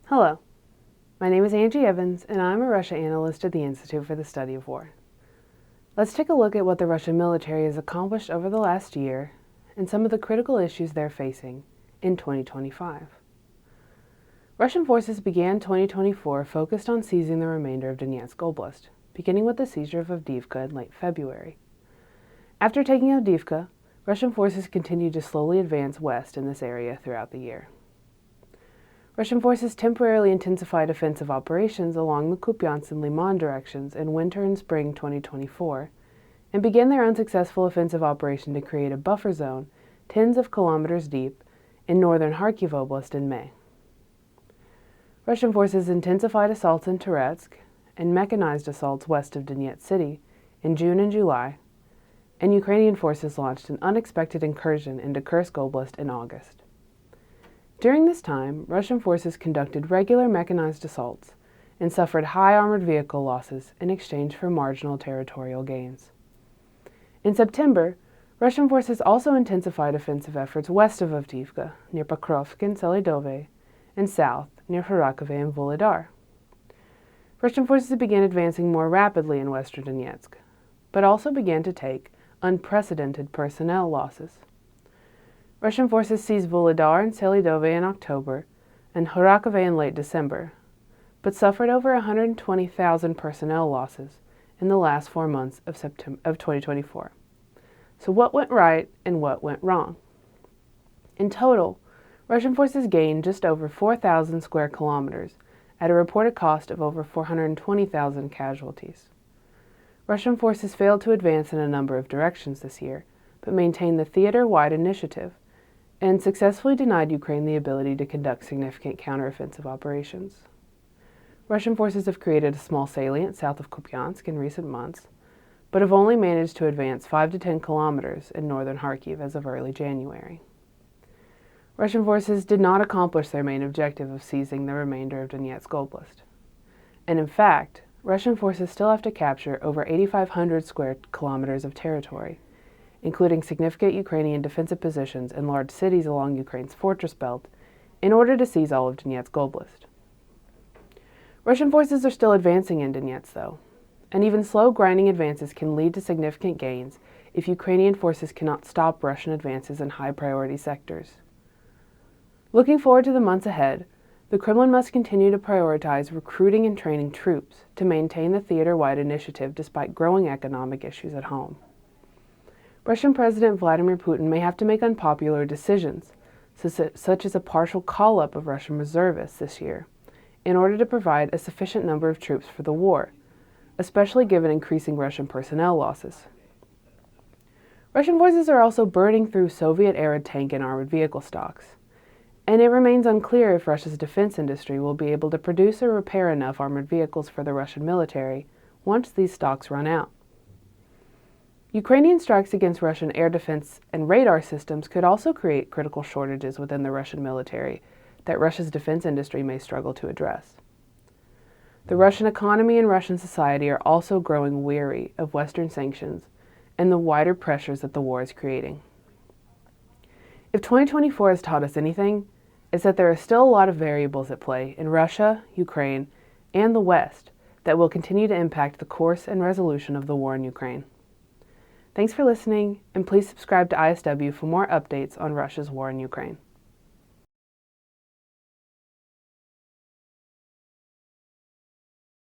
Hello, my name is Angie Evans, and I'm a Russia analyst at the Institute for the Study of War. Let's take a look at what the Russian military has accomplished over the last year and some of the critical issues they're facing in 2025. Russian forces began 2024 focused on seizing the remainder of Donetsk Oblast, beginning with the seizure of Avdiivka in late February. After taking Avdiivka, Russian forces continued to slowly advance west in this area throughout the year. Russian forces temporarily intensified offensive operations along the Kupiansk and Liman directions in winter and spring 2024, and began their unsuccessful offensive operation to create a buffer zone tens of kilometers deep in northern Kharkiv Oblast in May. Russian forces intensified assaults in Toretsk and mechanized assaults west of Donetsk City in June and July, and Ukrainian forces launched an unexpected incursion into Kursk Oblast in August. During this time, Russian forces conducted regular mechanized assaults and suffered high armored vehicle losses in exchange for marginal territorial gains. In September, Russian forces also intensified offensive efforts west of Avdiivka, near Pokrovsk and Selidove, and south, near Kharkiv and Volodar. Russian forces began advancing more rapidly in western Donetsk, but also began to take unprecedented personnel losses. Russian forces seized Volodar and Selidove in October and Kharkiv in late December, but suffered over 120,000 personnel losses in the last 4 months of 2024. So what went right and what went wrong? In total, Russian forces gained just over 4,000 square kilometers at a reported cost of over 420,000 casualties. Russian forces failed to advance in a number of directions this year, but maintained the theater-wide initiative and successfully denied Ukraine the ability to conduct significant counteroffensive operations. Russian forces have created a small salient south of Kupiansk in recent months, but have only managed to advance 5 to 10 kilometers in northern Kharkiv as of early January. Russian forces did not accomplish their main objective of seizing the remainder of Donetsk Oblast. And in fact, Russian forces still have to capture over 8,500 square kilometers of territory, including significant Ukrainian defensive positions in large cities along Ukraine's fortress belt, in order to seize all of Donetsk Oblast. Russian forces are still advancing in Donetsk, though, and even slow grinding advances can lead to significant gains if Ukrainian forces cannot stop Russian advances in high-priority sectors. Looking forward to the months ahead, the Kremlin must continue to prioritize recruiting and training troops to maintain the theater-wide initiative despite growing economic issues at home. Russian President Vladimir Putin may have to make unpopular decisions, such as a partial call-up of Russian reservists this year, in order to provide a sufficient number of troops for the war, especially given increasing Russian personnel losses. Russian forces are also burning through Soviet-era tank and armored vehicle stocks, and it remains unclear if Russia's defense industry will be able to produce or repair enough armored vehicles for the Russian military once these stocks run out. Ukrainian strikes against Russian air defense and radar systems could also create critical shortages within the Russian military that Russia's defense industry may struggle to address. The Russian economy and Russian society are also growing weary of Western sanctions and the wider pressures that the war is creating. If 2024 has taught us anything, it's that there are still a lot of variables at play in Russia, Ukraine, and the West that will continue to impact the course and resolution of the war in Ukraine. Thanks for listening, and please subscribe to ISW for more updates on Russia's war in Ukraine.